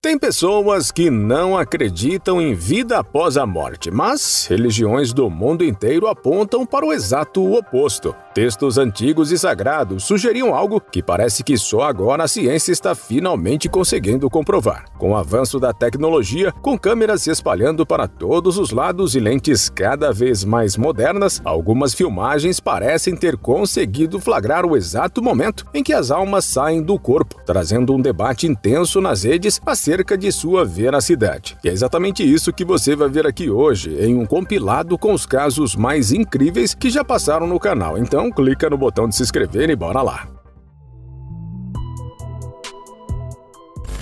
Tem pessoas que não acreditam em vida após a morte, mas religiões do mundo inteiro apontam para o exato oposto. Textos antigos e sagrados sugeriam algo que parece que só agora a ciência está finalmente conseguindo comprovar. Com o avanço da tecnologia, com câmeras se espalhando para todos os lados e lentes cada vez mais modernas, algumas filmagens parecem ter conseguido flagrar o exato momento em que as almas saem do corpo, trazendo um debate intenso nas redes acerca de sua veracidade. E é exatamente isso que você vai ver aqui hoje, em um compilado com os casos mais incríveis que já passaram no canal. Então, clica no botão de se inscrever e bora lá!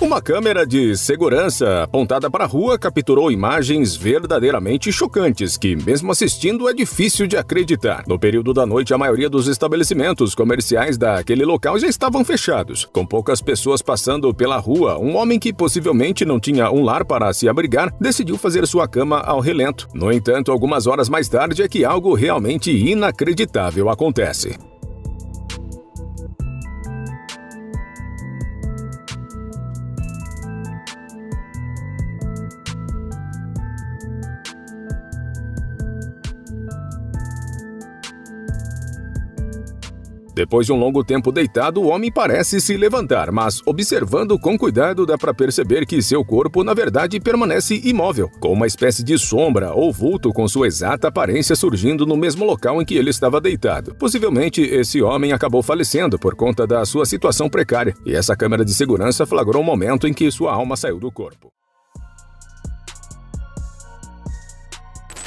Uma câmera de segurança apontada para a rua capturou imagens verdadeiramente chocantes que, mesmo assistindo, é difícil de acreditar. No período da noite, a maioria dos estabelecimentos comerciais daquele local já estavam fechados. Com poucas pessoas passando pela rua, um homem que possivelmente não tinha um lar para se abrigar decidiu fazer sua cama ao relento. No entanto, algumas horas mais tarde é que algo realmente inacreditável acontece. Depois de um longo tempo deitado, o homem parece se levantar, mas observando com cuidado dá para perceber que seu corpo, na verdade, permanece imóvel, com uma espécie de sombra ou vulto com sua exata aparência surgindo no mesmo local em que ele estava deitado. Possivelmente, esse homem acabou falecendo por conta da sua situação precária, e essa câmera de segurança flagrou o momento em que sua alma saiu do corpo.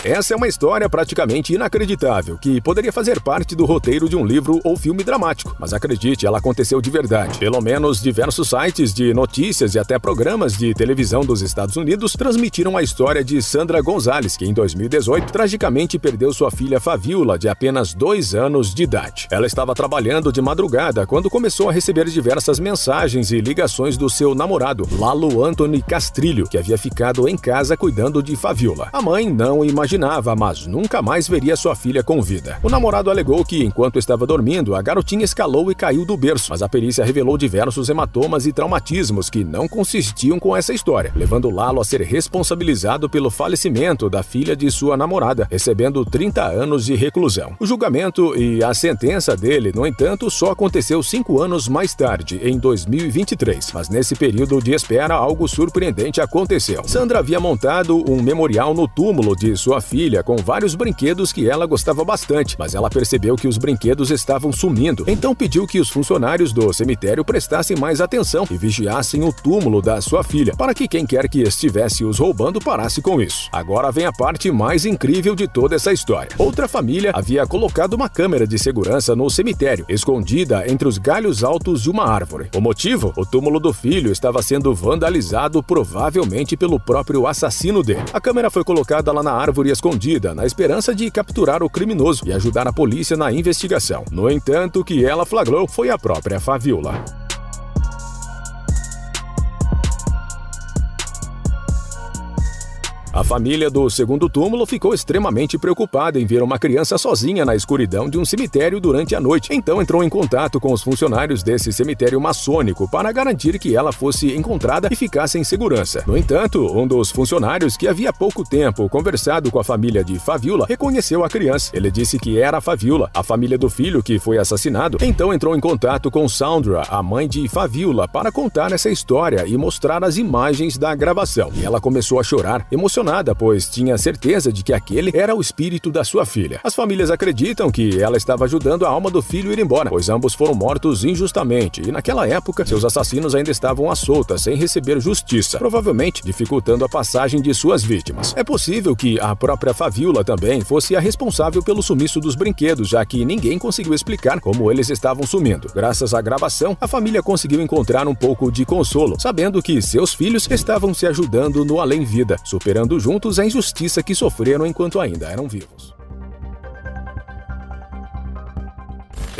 Essa é uma história praticamente inacreditável, que poderia fazer parte do roteiro de um livro ou filme dramático, mas acredite, ela aconteceu de verdade. Pelo menos diversos sites de notícias e até programas de televisão dos Estados Unidos transmitiram a história de Sandra Gonzalez, que em 2018 tragicamente perdeu sua filha Fabiola, de apenas 2 anos de idade. Ela estava trabalhando de madrugada quando começou a receber diversas mensagens e ligações do seu namorado, Lalo Anthony Castrilho, que havia ficado em casa cuidando de Fabiola. A mãe não imaginava, mas nunca mais veria sua filha com vida. O namorado alegou que, enquanto estava dormindo, a garotinha escalou e caiu do berço, mas a perícia revelou diversos hematomas e traumatismos que não consistiam com essa história, levando Lalo a ser responsabilizado pelo falecimento da filha de sua namorada, recebendo 30 anos de reclusão. O julgamento e a sentença dele, no entanto, só aconteceu 5 anos mais tarde, em 2023, mas nesse período de espera, algo surpreendente aconteceu. Sandra havia montado um memorial no túmulo de sua filha com vários brinquedos que ela gostava bastante, mas ela percebeu que os brinquedos estavam sumindo, então pediu que os funcionários do cemitério prestassem mais atenção e vigiassem o túmulo da sua filha, para que quem quer que estivesse os roubando parasse com isso. Agora vem a parte mais incrível de toda essa história. Outra família havia colocado uma câmera de segurança no cemitério, escondida entre os galhos altos de uma árvore. O motivo? O túmulo do filho estava sendo vandalizado, provavelmente pelo próprio assassino dele. A câmera foi colocada lá na árvore escondida, na esperança de capturar o criminoso e ajudar a polícia na investigação. No entanto, o que ela flagrou foi a própria Fabiola. A família do segundo túmulo ficou extremamente preocupada em ver uma criança sozinha na escuridão de um cemitério durante a noite. Então entrou em contato com os funcionários desse cemitério maçônico para garantir que ela fosse encontrada e ficasse em segurança. No entanto, um dos funcionários, que havia pouco tempo conversado com a família de Fabiola, reconheceu a criança. Ele disse que era a Fabiola, a família do filho que foi assassinado. Então entrou em contato com Sandra, a mãe de Fabiola, para contar essa história e mostrar as imagens da gravação. E ela começou a chorar, emocionada, pois tinha certeza de que aquele era o espírito da sua filha. As famílias acreditam que ela estava ajudando a alma do filho a ir embora, pois ambos foram mortos injustamente e naquela época seus assassinos ainda estavam à solta, sem receber justiça, provavelmente dificultando a passagem de suas vítimas. É possível que a própria Fabiola também fosse a responsável pelo sumiço dos brinquedos, já que ninguém conseguiu explicar como eles estavam sumindo. Graças à gravação, a família conseguiu encontrar um pouco de consolo, sabendo que seus filhos estavam se ajudando no além-vida, superando juntos a injustiça que sofreram enquanto ainda eram vivos.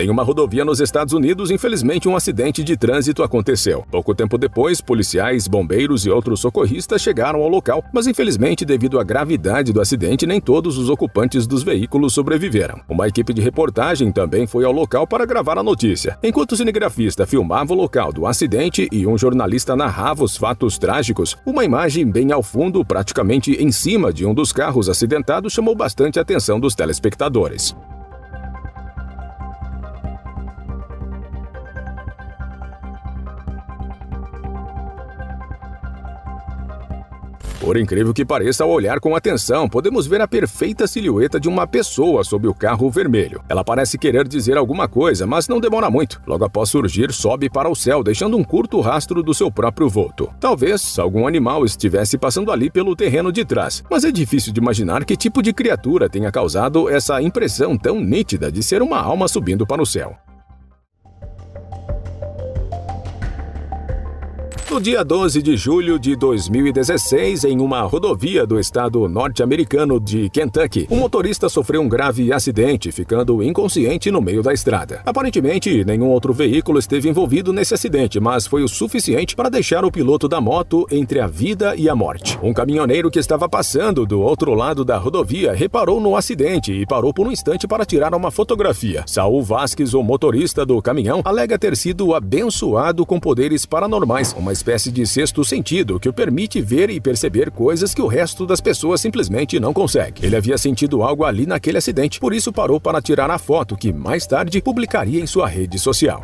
Em uma rodovia nos Estados Unidos, infelizmente, um acidente de trânsito aconteceu. Pouco tempo depois, policiais, bombeiros e outros socorristas chegaram ao local, mas infelizmente, devido à gravidade do acidente, nem todos os ocupantes dos veículos sobreviveram. Uma equipe de reportagem também foi ao local para gravar a notícia. Enquanto o cinegrafista filmava o local do acidente e um jornalista narrava os fatos trágicos, uma imagem bem ao fundo, praticamente em cima de um dos carros acidentados, chamou bastante a atenção dos telespectadores. Por incrível que pareça, ao olhar com atenção, podemos ver a perfeita silhueta de uma pessoa sob o carro vermelho. Ela parece querer dizer alguma coisa, mas não demora muito. Logo após surgir, sobe para o céu, deixando um curto rastro do seu próprio vulto. Talvez algum animal estivesse passando ali pelo terreno de trás, mas é difícil de imaginar que tipo de criatura tenha causado essa impressão tão nítida de ser uma alma subindo para o céu. No dia 12 de julho de 2016, em uma rodovia do estado norte-americano de Kentucky, um motorista sofreu um grave acidente, ficando inconsciente no meio da estrada. Aparentemente, nenhum outro veículo esteve envolvido nesse acidente, mas foi o suficiente para deixar o piloto da moto entre a vida e a morte. Um caminhoneiro que estava passando do outro lado da rodovia reparou no acidente e parou por um instante para tirar uma fotografia. Saul Vasquez, o motorista do caminhão, alega ter sido abençoado com poderes paranormais, uma espécie de sexto sentido que o permite ver e perceber coisas que o resto das pessoas simplesmente não consegue. Ele havia sentido algo ali naquele acidente, por isso parou para tirar a foto que mais tarde publicaria em sua rede social.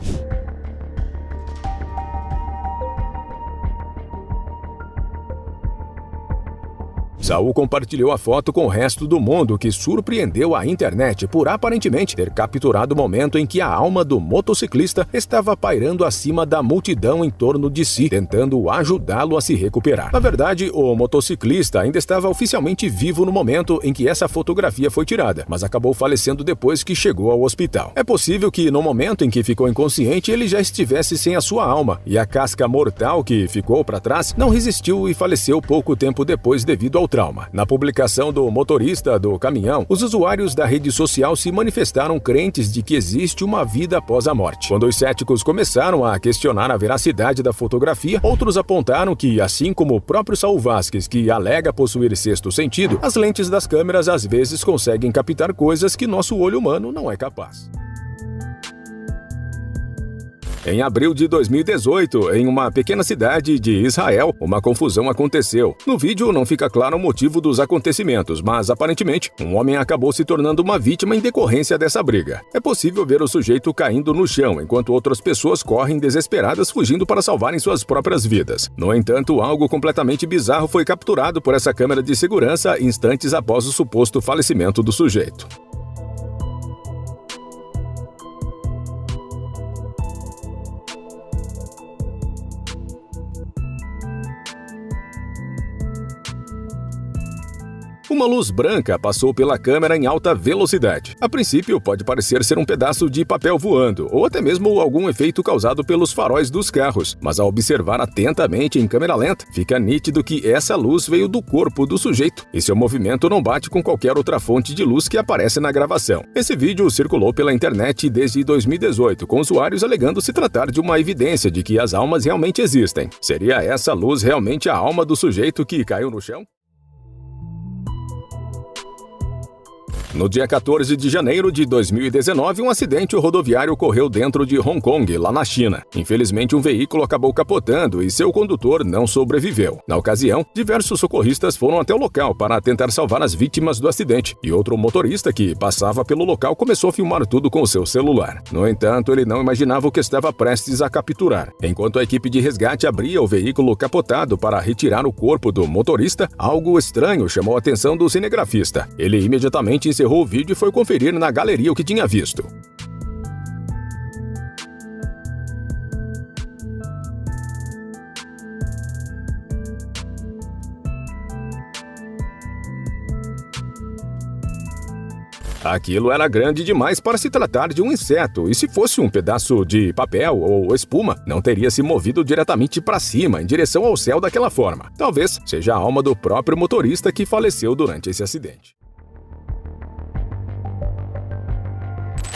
Saul compartilhou a foto com o resto do mundo, que surpreendeu a internet por aparentemente ter capturado o momento em que a alma do motociclista estava pairando acima da multidão em torno de si, tentando ajudá-lo a se recuperar. Na verdade, o motociclista ainda estava oficialmente vivo no momento em que essa fotografia foi tirada, mas acabou falecendo depois que chegou ao hospital. É possível que no momento em que ficou inconsciente ele já estivesse sem a sua alma, e a casca mortal que ficou para trás não resistiu e faleceu pouco tempo depois devido ao trauma. Na publicação do motorista do caminhão, os usuários da rede social se manifestaram crentes de que existe uma vida após a morte. Quando os céticos começaram a questionar a veracidade da fotografia, outros apontaram que, assim como o próprio Saul Vasquez, que alega possuir sexto sentido, as lentes das câmeras às vezes conseguem captar coisas que nosso olho humano não é capaz. Em abril de 2018, em uma pequena cidade de Israel, uma confusão aconteceu. No vídeo não fica claro o motivo dos acontecimentos, mas aparentemente, um homem acabou se tornando uma vítima em decorrência dessa briga. É possível ver o sujeito caindo no chão, enquanto outras pessoas correm desesperadas fugindo para salvarem suas próprias vidas. No entanto, algo completamente bizarro foi capturado por essa câmera de segurança instantes após o suposto falecimento do sujeito. Uma luz branca passou pela câmera em alta velocidade. A princípio, pode parecer ser um pedaço de papel voando, ou até mesmo algum efeito causado pelos faróis dos carros, mas ao observar atentamente em câmera lenta, fica nítido que essa luz veio do corpo do sujeito, e seu movimento não bate com qualquer outra fonte de luz que aparece na gravação. Esse vídeo circulou pela internet desde 2018, com usuários alegando se tratar de uma evidência de que as almas realmente existem. Seria essa luz realmente a alma do sujeito que caiu no chão? No dia 14 de janeiro de 2019, um acidente rodoviário ocorreu dentro de Hong Kong, lá na China. Infelizmente, um veículo acabou capotando e seu condutor não sobreviveu. Na ocasião, diversos socorristas foram até o local para tentar salvar as vítimas do acidente, e outro motorista que passava pelo local começou a filmar tudo com o seu celular. No entanto, ele não imaginava o que estava prestes a capturar. Enquanto a equipe de resgate abria o veículo capotado para retirar o corpo do motorista, algo estranho chamou a atenção do cinegrafista. Ele imediatamente encerrou o vídeo e foi conferir na galeria o que tinha visto. Aquilo era grande demais para se tratar de um inseto, e se fosse um pedaço de papel ou espuma, não teria se movido diretamente para cima, em direção ao céu daquela forma. Talvez seja a alma do próprio motorista que faleceu durante esse acidente.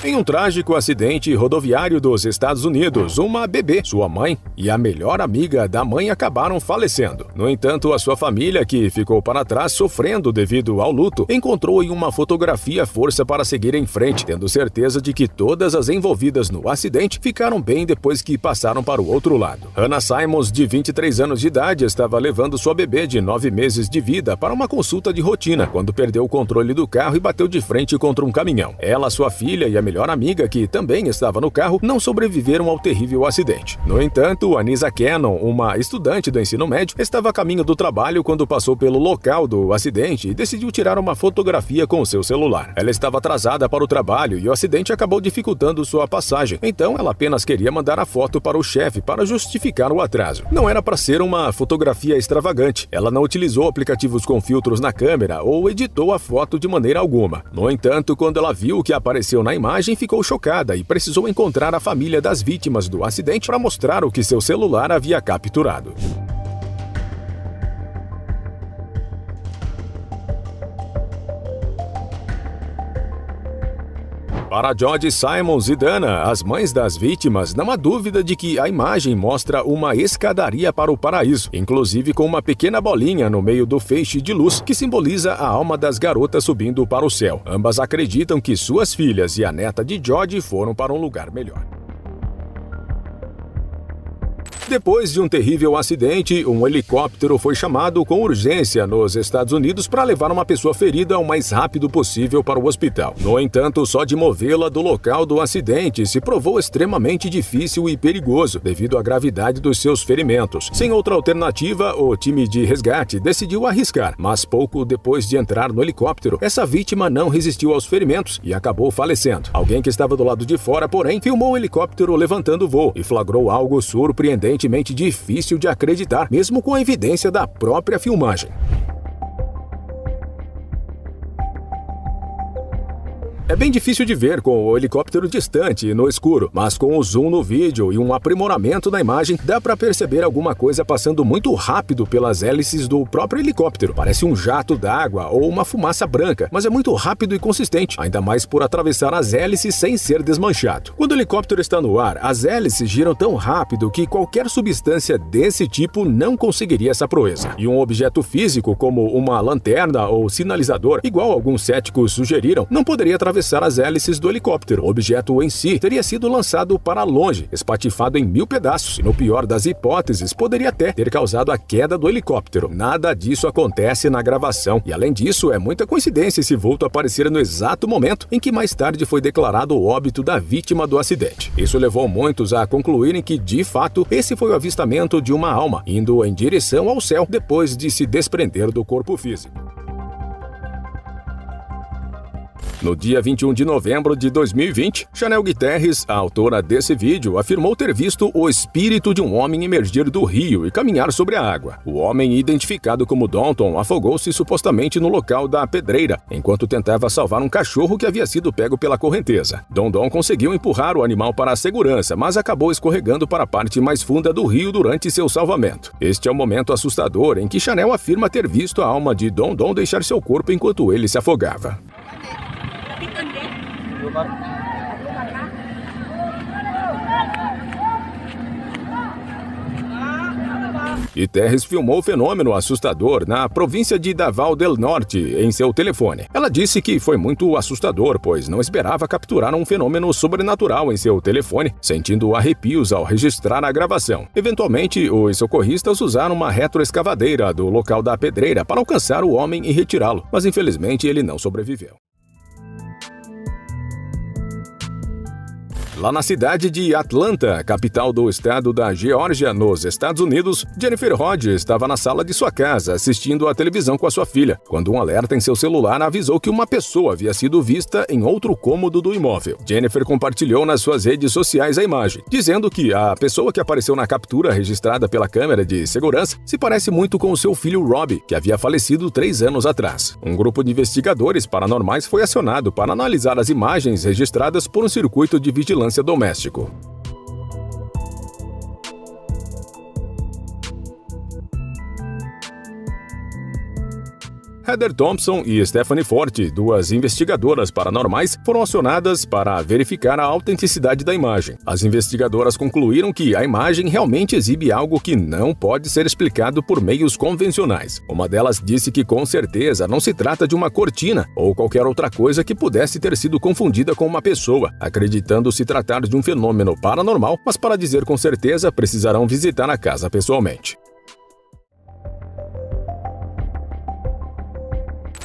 Em um trágico acidente rodoviário dos Estados Unidos, uma bebê, sua mãe e a melhor amiga da mãe acabaram falecendo. No entanto, a sua família, que ficou para trás sofrendo devido ao luto, encontrou em uma fotografia força para seguir em frente, tendo certeza de que todas as envolvidas no acidente ficaram bem depois que passaram para o outro lado. Hannah Simons, de 23 anos de idade, estava levando sua bebê de 9 meses de vida para uma consulta de rotina, quando perdeu o controle do carro e bateu de frente contra um caminhão. Ela, sua filha e a melhor amiga, que também estava no carro, não sobreviveram ao terrível acidente. No entanto, Anissa Cannon, uma estudante do ensino médio, estava a caminho do trabalho quando passou pelo local do acidente e decidiu tirar uma fotografia com o seu celular. Ela estava atrasada para o trabalho e o acidente acabou dificultando sua passagem, então ela apenas queria mandar a foto para o chefe para justificar o atraso. Não era para ser uma fotografia extravagante, ela não utilizou aplicativos com filtros na câmera ou editou a foto de maneira alguma. No entanto, quando ela viu o que apareceu na imagem, ficou chocada e precisou encontrar a família das vítimas do acidente para mostrar o que seu celular havia capturado. Para Jodie Simons e Dana, as mães das vítimas, não há dúvida de que a imagem mostra uma escadaria para o paraíso, inclusive com uma pequena bolinha no meio do feixe de luz que simboliza a alma das garotas subindo para o céu. Ambas acreditam que suas filhas e a neta de Jodie foram para um lugar melhor. Depois de um terrível acidente, um helicóptero foi chamado com urgência nos Estados Unidos para levar uma pessoa ferida o mais rápido possível para o hospital. No entanto, só de movê-la do local do acidente se provou extremamente difícil e perigoso, devido à gravidade dos seus ferimentos. Sem outra alternativa, o time de resgate decidiu arriscar, mas pouco depois de entrar no helicóptero, essa vítima não resistiu aos ferimentos e acabou falecendo. Alguém que estava do lado de fora, porém, filmou o helicóptero levantando o voo e flagrou algo surpreendentemente difícil de acreditar, mesmo com a evidência da própria filmagem. É bem difícil de ver com o helicóptero distante e no escuro, mas com o zoom no vídeo e um aprimoramento na imagem, dá para perceber alguma coisa passando muito rápido pelas hélices do próprio helicóptero. Parece um jato d'água ou uma fumaça branca, mas é muito rápido e consistente, ainda mais por atravessar as hélices sem ser desmanchado. Quando o helicóptero está no ar, as hélices giram tão rápido que qualquer substância desse tipo não conseguiria essa proeza. E um objeto físico, como uma lanterna ou sinalizador, igual alguns céticos sugeriram, não poderia atravessar as hélices do helicóptero. O objeto em si teria sido lançado para longe, espatifado em 1000 pedaços, e no pior das hipóteses, poderia até ter causado a queda do helicóptero. Nada disso acontece na gravação, e além disso, é muita coincidência esse vulto aparecer no exato momento em que mais tarde foi declarado o óbito da vítima do acidente. Isso levou muitos a concluírem que, de fato, esse foi o avistamento de uma alma, indo em direção ao céu depois de se desprender do corpo físico. No dia 21 de novembro de 2020, Chanel Guterres, a autora desse vídeo, afirmou ter visto o espírito de um homem emergir do rio e caminhar sobre a água. O homem, identificado como Donton, afogou-se supostamente no local da pedreira, enquanto tentava salvar um cachorro que havia sido pego pela correnteza. Dondon conseguiu empurrar o animal para a segurança, mas acabou escorregando para a parte mais funda do rio durante seu salvamento. Este é o momento assustador em que Chanel afirma ter visto a alma de Dondon deixar seu corpo enquanto ele se afogava. Guterres filmou o fenômeno assustador na província de Davao del Norte em seu telefone. Ela disse que foi muito assustador, pois não esperava capturar um fenômeno sobrenatural em seu telefone, sentindo arrepios ao registrar a gravação. Eventualmente, os socorristas usaram uma retroescavadeira do local da pedreira para alcançar o homem e retirá-lo, mas infelizmente ele não sobreviveu. Lá na cidade de Atlanta, capital do estado da Geórgia, nos Estados Unidos, Jennifer Hodge estava na sala de sua casa assistindo à televisão com a sua filha, quando um alerta em seu celular avisou que uma pessoa havia sido vista em outro cômodo do imóvel. Jennifer compartilhou nas suas redes sociais a imagem, dizendo que a pessoa que apareceu na captura registrada pela câmera de segurança se parece muito com o seu filho Robbie, que havia falecido 3 anos atrás. Um grupo de investigadores paranormais foi acionado para analisar as imagens registradas por um circuito de vigilância doméstico. Heather Thompson e Stephanie Forte, duas investigadoras paranormais, foram acionadas para verificar a autenticidade da imagem. As investigadoras concluíram que a imagem realmente exibe algo que não pode ser explicado por meios convencionais. Uma delas disse que com certeza não se trata de uma cortina ou qualquer outra coisa que pudesse ter sido confundida com uma pessoa, acreditando se tratar de um fenômeno paranormal, mas para dizer com certeza precisarão visitar a casa pessoalmente.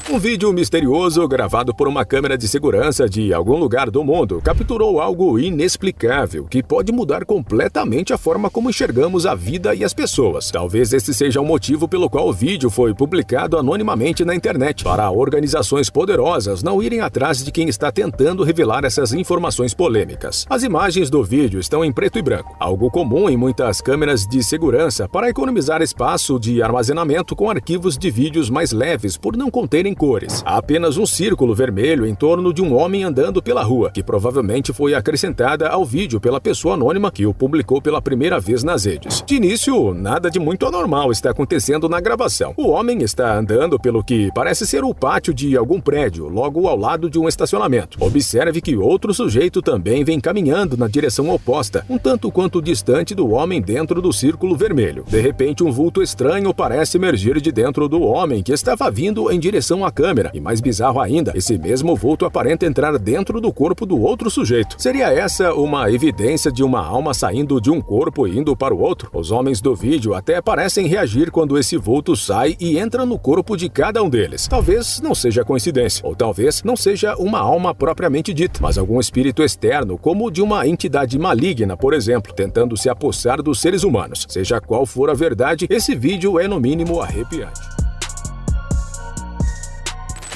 Um vídeo misterioso gravado por uma câmera de segurança de algum lugar do mundo capturou algo inexplicável que pode mudar completamente a forma como enxergamos a vida e as pessoas. Talvez esse seja o motivo pelo qual o vídeo foi publicado anonimamente na internet, para organizações poderosas não irem atrás de quem está tentando revelar essas informações polêmicas. As imagens do vídeo estão em preto e branco, algo comum em muitas câmeras de segurança para economizar espaço de armazenamento com arquivos de vídeos mais leves por não conterem cores. Há apenas um círculo vermelho em torno de um homem andando pela rua, que provavelmente foi acrescentada ao vídeo pela pessoa anônima que o publicou pela primeira vez nas redes. De início, nada de muito anormal está acontecendo na gravação. O homem está andando pelo que parece ser o pátio de algum prédio, logo ao lado de um estacionamento. Observe que outro sujeito também vem caminhando na direção oposta, um tanto quanto distante do homem dentro do círculo vermelho. De repente, um vulto estranho parece emergir de dentro do homem que estava vindo em direção à câmera, e mais bizarro ainda, esse mesmo vulto aparenta entrar dentro do corpo do outro sujeito. Seria essa uma evidência de uma alma saindo de um corpo e indo para o outro? Os homens do vídeo até parecem reagir quando esse vulto sai e entra no corpo de cada um deles. Talvez não seja coincidência, ou talvez não seja uma alma propriamente dita, mas algum espírito externo, como de uma entidade maligna, por exemplo, tentando se apossar dos seres humanos. Seja qual for a verdade, esse vídeo é no mínimo arrepiante.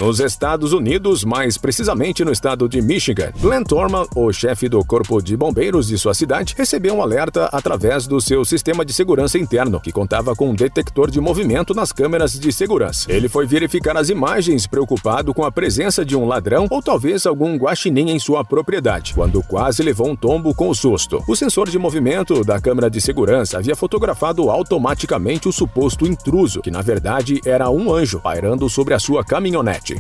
Nos Estados Unidos, mais precisamente no estado de Michigan, Glenn Thorman, o chefe do corpo de bombeiros de sua cidade, recebeu um alerta através do seu sistema de segurança interno, que contava com um detector de movimento nas câmeras de segurança. Ele foi verificar as imagens preocupado com a presença de um ladrão ou talvez algum guaxinim em sua propriedade, quando quase levou um tombo com o susto. O sensor de movimento da câmera de segurança havia fotografado automaticamente o suposto intruso, que na verdade era um anjo pairando sobre a sua caminhonete.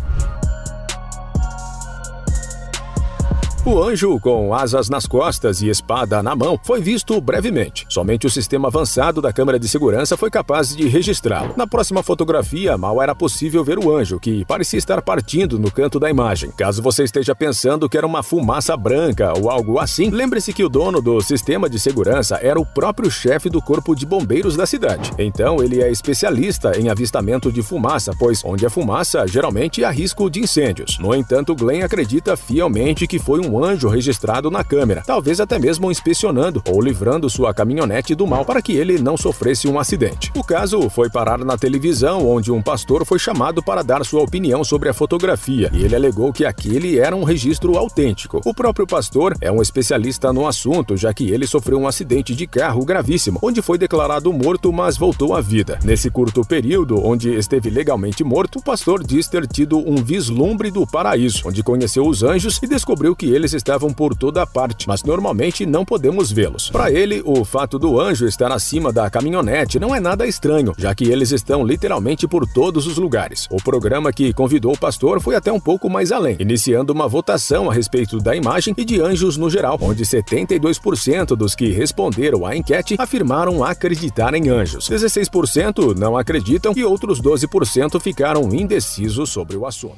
O anjo, com asas nas costas e espada na mão, foi visto brevemente. Somente o sistema avançado da câmera de segurança foi capaz de registrá-lo. Na próxima fotografia, mal era possível ver o anjo, que parecia estar partindo no canto da imagem. Caso você esteja pensando que era uma fumaça branca ou algo assim, lembre-se que o dono do sistema de segurança era o próprio chefe do corpo de bombeiros da cidade. Então, ele é especialista em avistamento de fumaça, pois onde há fumaça, geralmente há risco de incêndios. No entanto, Glenn acredita fielmente que foi um anjo registrado na câmera, talvez até mesmo inspecionando ou livrando sua caminhonete do mal para que ele não sofresse um acidente. O caso foi parar na televisão, onde um pastor foi chamado para dar sua opinião sobre a fotografia, e ele alegou que aquele era um registro autêntico. O próprio pastor é um especialista no assunto, já que ele sofreu um acidente de carro gravíssimo, onde foi declarado morto, mas voltou à vida. Nesse curto período, onde esteve legalmente morto, o pastor diz ter tido um vislumbre do paraíso, onde conheceu os anjos e descobriu que eles estavam por toda parte, mas normalmente não podemos vê-los. Para ele, o fato do anjo estar acima da caminhonete não é nada estranho, já que eles estão literalmente por todos os lugares. O programa que convidou o pastor foi até um pouco mais além, iniciando uma votação a respeito da imagem e de anjos no geral, onde 72% dos que responderam à enquete afirmaram acreditar em anjos. 16% não acreditam e outros 12% ficaram indecisos sobre o assunto.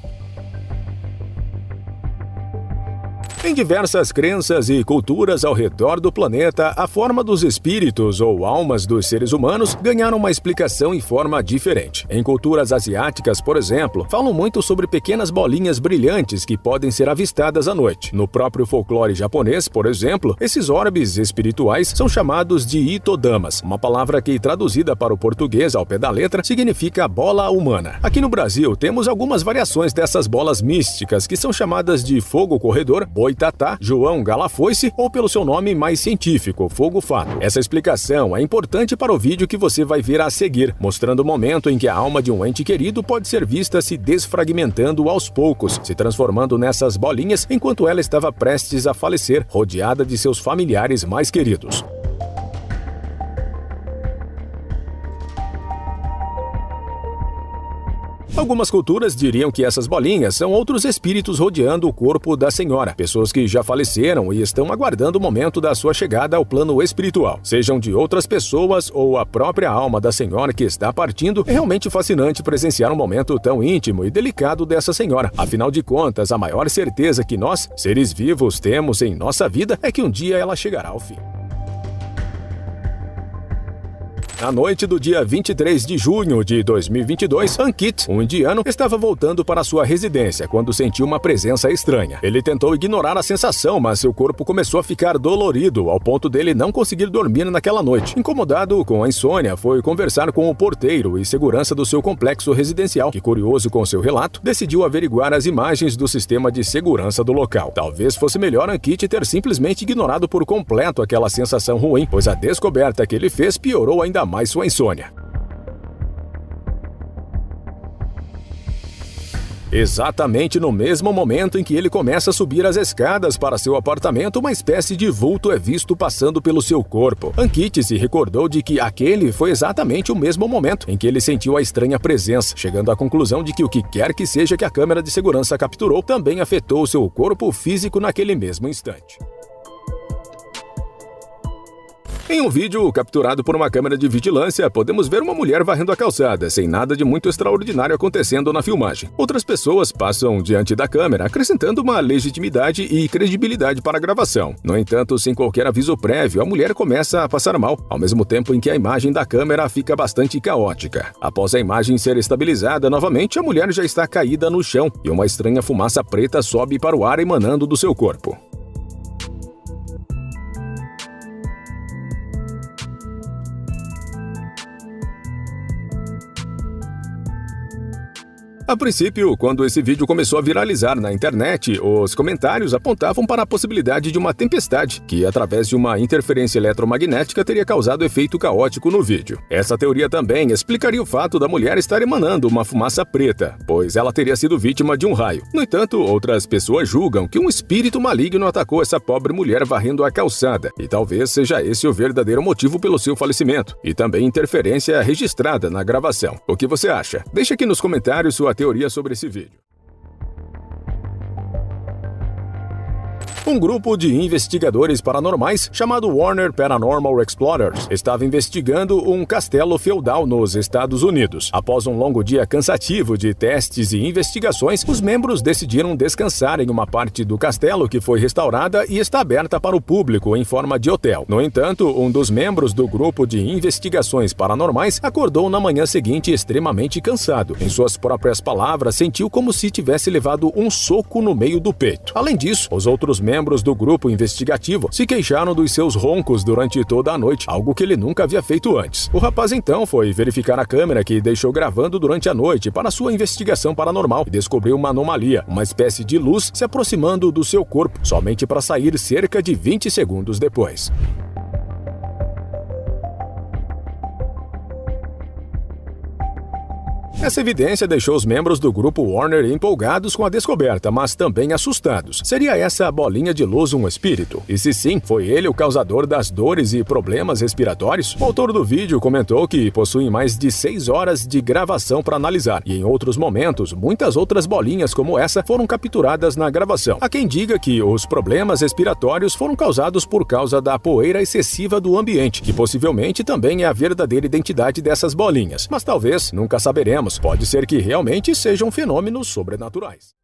Em diversas crenças e culturas ao redor do planeta, a forma dos espíritos ou almas dos seres humanos ganharam uma explicação em forma diferente. Em culturas asiáticas, por exemplo, falam muito sobre pequenas bolinhas brilhantes que podem ser avistadas à noite. No próprio folclore japonês, por exemplo, esses orbes espirituais são chamados de itodamas, uma palavra que, traduzida para o português ao pé da letra, significa bola humana. Aqui no Brasil, temos algumas variações dessas bolas místicas, que são chamadas de fogo corredor, Boitatá, João Galafoice ou pelo seu nome mais científico, Fogo Fato. Essa explicação é importante para o vídeo que você vai ver a seguir, mostrando o momento em que a alma de um ente querido pode ser vista se desfragmentando aos poucos, se transformando nessas bolinhas enquanto ela estava prestes a falecer, rodeada de seus familiares mais queridos. Algumas culturas diriam que essas bolinhas são outros espíritos rodeando o corpo da senhora, pessoas que já faleceram e estão aguardando o momento da sua chegada ao plano espiritual. Sejam de outras pessoas ou a própria alma da senhora que está partindo, é realmente fascinante presenciar um momento tão íntimo e delicado dessa senhora. Afinal de contas, a maior certeza que nós, seres vivos, temos em nossa vida é que um dia ela chegará ao fim. Na noite do dia 23 de junho de 2022, Ankit, um indiano, estava voltando para sua residência quando sentiu uma presença estranha. Ele tentou ignorar a sensação, mas seu corpo começou a ficar dolorido, ao ponto dele não conseguir dormir naquela noite. Incomodado com a insônia, foi conversar com o porteiro e segurança do seu complexo residencial, que, curioso com seu relato, decidiu averiguar as imagens do sistema de segurança do local. Talvez fosse melhor Ankit ter simplesmente ignorado por completo aquela sensação ruim, pois a descoberta que ele fez piorou ainda mais sua insônia. Exatamente no mesmo momento em que ele começa a subir as escadas para seu apartamento, uma espécie de vulto é visto passando pelo seu corpo. Ankit se recordou de que aquele foi exatamente o mesmo momento em que ele sentiu a estranha presença, chegando à conclusão de que o que quer que seja que a câmera de segurança capturou também afetou seu corpo físico naquele mesmo instante. Em um vídeo capturado por uma câmera de vigilância, podemos ver uma mulher varrendo a calçada, sem nada de muito extraordinário acontecendo na filmagem. Outras pessoas passam diante da câmera, acrescentando uma legitimidade e credibilidade para a gravação. No entanto, sem qualquer aviso prévio, a mulher começa a passar mal, ao mesmo tempo em que a imagem da câmera fica bastante caótica. Após a imagem ser estabilizada novamente, a mulher já está caída no chão e uma estranha fumaça preta sobe para o ar emanando do seu corpo. A princípio, quando esse vídeo começou a viralizar na internet, os comentários apontavam para a possibilidade de uma tempestade, que através de uma interferência eletromagnética teria causado efeito caótico no vídeo. Essa teoria também explicaria o fato da mulher estar emanando uma fumaça preta, pois ela teria sido vítima de um raio. No entanto, outras pessoas julgam que um espírito maligno atacou essa pobre mulher varrendo a calçada, e talvez seja esse o verdadeiro motivo pelo seu falecimento, e também interferência registrada na gravação. O que você acha? Deixe aqui nos comentários sua teoria sobre esse vídeo. Um grupo de investigadores paranormais chamado Warner Paranormal Explorers estava investigando um castelo feudal nos Estados Unidos. Após um longo dia cansativo de testes e investigações, os membros decidiram descansar em uma parte do castelo que foi restaurada e está aberta para o público em forma de hotel. No entanto, um dos membros do grupo de investigações paranormais acordou na manhã seguinte extremamente cansado. Em suas próprias palavras, sentiu como se tivesse levado um soco no meio do peito. Além disso, os outros membros do grupo investigativo se queixaram dos seus roncos durante toda a noite, algo que ele nunca havia feito antes. O rapaz então foi verificar a câmera que deixou gravando durante a noite para sua investigação paranormal e descobriu uma anomalia, uma espécie de luz se aproximando do seu corpo, somente para sair cerca de 20 segundos depois. Essa evidência deixou os membros do grupo Warner empolgados com a descoberta, mas também assustados. Seria essa bolinha de luz um espírito? E se sim, foi ele o causador das dores e problemas respiratórios? O autor do vídeo comentou que possuem mais de 6 horas de gravação para analisar, e em outros momentos, muitas outras bolinhas como essa foram capturadas na gravação. Há quem diga que os problemas respiratórios foram causados por causa da poeira excessiva do ambiente, que possivelmente também é a verdadeira identidade dessas bolinhas. Mas talvez, nunca saberemos. Pode ser que realmente sejam fenômenos sobrenaturais.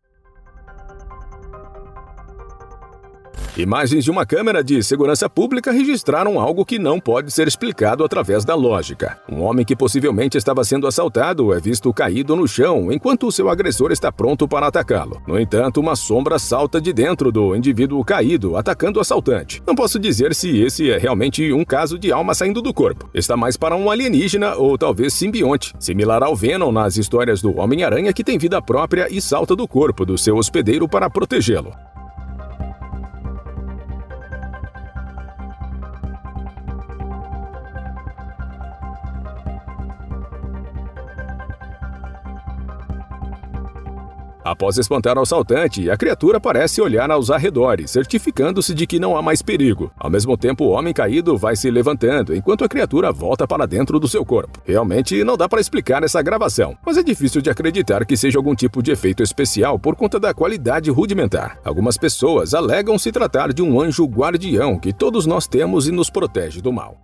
Imagens de uma câmera de segurança pública registraram algo que não pode ser explicado através da lógica. Um homem que possivelmente estava sendo assaltado é visto caído no chão, enquanto o seu agressor está pronto para atacá-lo. No entanto, uma sombra salta de dentro do indivíduo caído, atacando o assaltante. Não posso dizer se esse é realmente um caso de alma saindo do corpo. Está mais para um alienígena ou talvez simbionte, similar ao Venom nas histórias do Homem-Aranha, que tem vida própria e salta do corpo do seu hospedeiro para protegê-lo. Após espantar o assaltante, a criatura parece olhar aos arredores, certificando-se de que não há mais perigo. Ao mesmo tempo, o homem caído vai se levantando, enquanto a criatura volta para dentro do seu corpo. Realmente não dá para explicar essa gravação, mas é difícil de acreditar que seja algum tipo de efeito especial por conta da qualidade rudimentar. Algumas pessoas alegam se tratar de um anjo guardião que todos nós temos e nos protege do mal.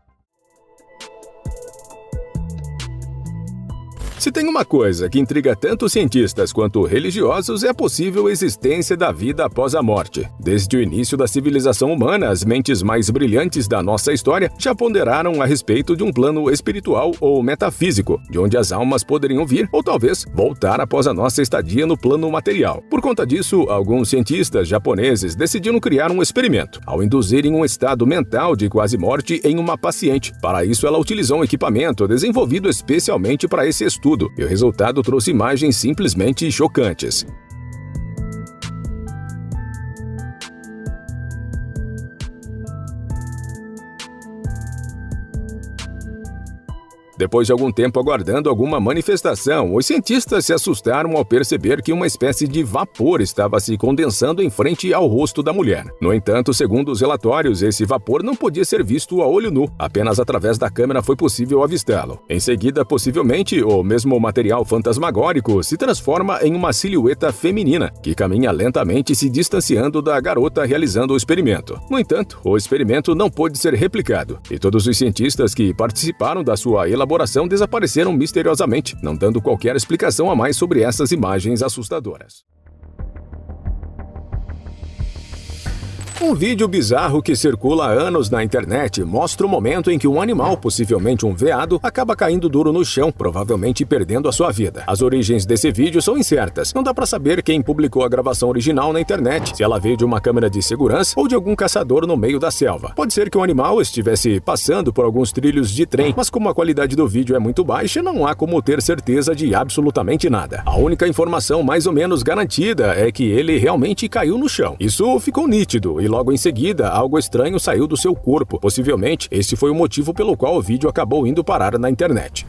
Se tem uma coisa que intriga tanto cientistas quanto religiosos, é a possível existência da vida após a morte. Desde o início da civilização humana, as mentes mais brilhantes da nossa história já ponderaram a respeito de um plano espiritual ou metafísico, de onde as almas poderiam vir ou talvez voltar após a nossa estadia no plano material. Por conta disso, alguns cientistas japoneses decidiram criar um experimento, ao induzirem um estado mental de quase morte em uma paciente. Para isso, ela utilizou um equipamento desenvolvido especialmente para esse estudo, e o resultado trouxe imagens simplesmente chocantes. Depois de algum tempo aguardando alguma manifestação, os cientistas se assustaram ao perceber que uma espécie de vapor estava se condensando em frente ao rosto da mulher. No entanto, segundo os relatórios, esse vapor não podia ser visto a olho nu, apenas através da câmera foi possível avistá-lo. Em seguida, possivelmente, o mesmo material fantasmagórico se transforma em uma silhueta feminina, que caminha lentamente se distanciando da garota realizando o experimento. No entanto, o experimento não pôde ser replicado, e todos os cientistas que participaram da sua elaboração desapareceram misteriosamente, não dando qualquer explicação a mais sobre essas imagens assustadoras. Um vídeo bizarro que circula há anos na internet mostra o momento em que um animal, possivelmente um veado, acaba caindo duro no chão, provavelmente perdendo a sua vida. As origens desse vídeo são incertas. Não dá pra saber quem publicou a gravação original na internet, se ela veio de uma câmera de segurança ou de algum caçador no meio da selva. Pode ser que o animal estivesse passando por alguns trilhos de trem, mas como a qualidade do vídeo é muito baixa, não há como ter certeza de absolutamente nada. A única informação mais ou menos garantida é que ele realmente caiu no chão. Isso ficou nítido e logo em seguida, algo estranho saiu do seu corpo. Possivelmente, esse foi o motivo pelo qual o vídeo acabou indo parar na internet.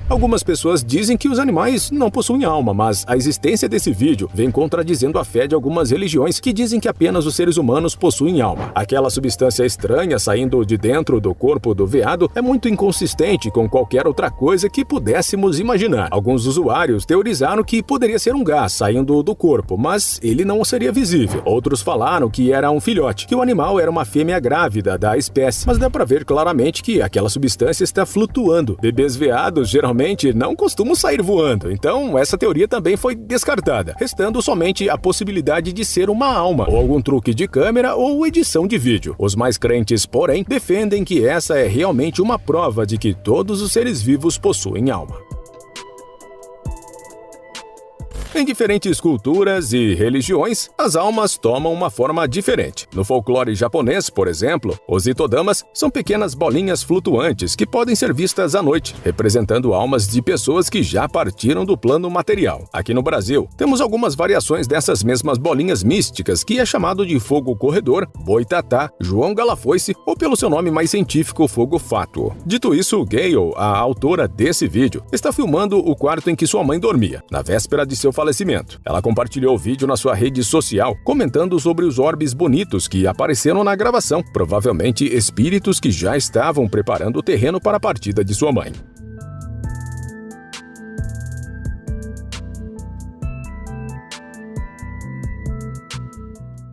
Algumas pessoas dizem que os animais não possuem alma, mas a existência desse vídeo vem contradizendo a fé de algumas religiões que dizem que apenas os seres humanos possuem alma. Aquela substância estranha saindo de dentro do corpo do veado é muito inconsistente com qualquer outra coisa que pudéssemos imaginar. Alguns usuários teorizaram que poderia ser um gás saindo do corpo, mas ele não seria visível. Outros falaram que era um filhote, que o animal era uma fêmea grávida da espécie, mas dá pra ver claramente que aquela substância está flutuando. Bebês veados geralmente não costumam sair voando, então essa teoria também foi descartada, restando somente a possibilidade de ser uma alma, ou algum truque de câmera ou edição de vídeo. Os mais crentes, porém, defendem que essa é realmente uma prova de que todos os seres vivos possuem alma. Em diferentes culturas e religiões, as almas tomam uma forma diferente. No folclore japonês, por exemplo, os itodamas são pequenas bolinhas flutuantes que podem ser vistas à noite, representando almas de pessoas que já partiram do plano material. Aqui no Brasil, temos algumas variações dessas mesmas bolinhas místicas, que é chamado de fogo corredor, boitatá, João Galafoice ou pelo seu nome mais científico, fogo fátuo. Dito isso, Gayle, a autora desse vídeo, está filmando o quarto em que sua mãe dormia, na véspera de seu falecimento. Ela compartilhou o vídeo na sua rede social, comentando sobre os orbes bonitos que apareceram na gravação, provavelmente espíritos que já estavam preparando o terreno para a partida de sua mãe.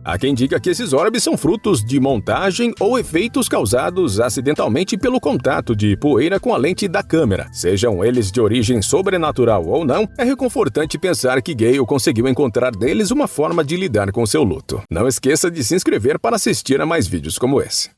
Há quem diga que esses orbes são frutos de montagem ou efeitos causados acidentalmente pelo contato de poeira com a lente da câmera. Sejam eles de origem sobrenatural ou não, é reconfortante pensar que Gayle conseguiu encontrar neles uma forma de lidar com seu luto. Não esqueça de se inscrever para assistir a mais vídeos como esse.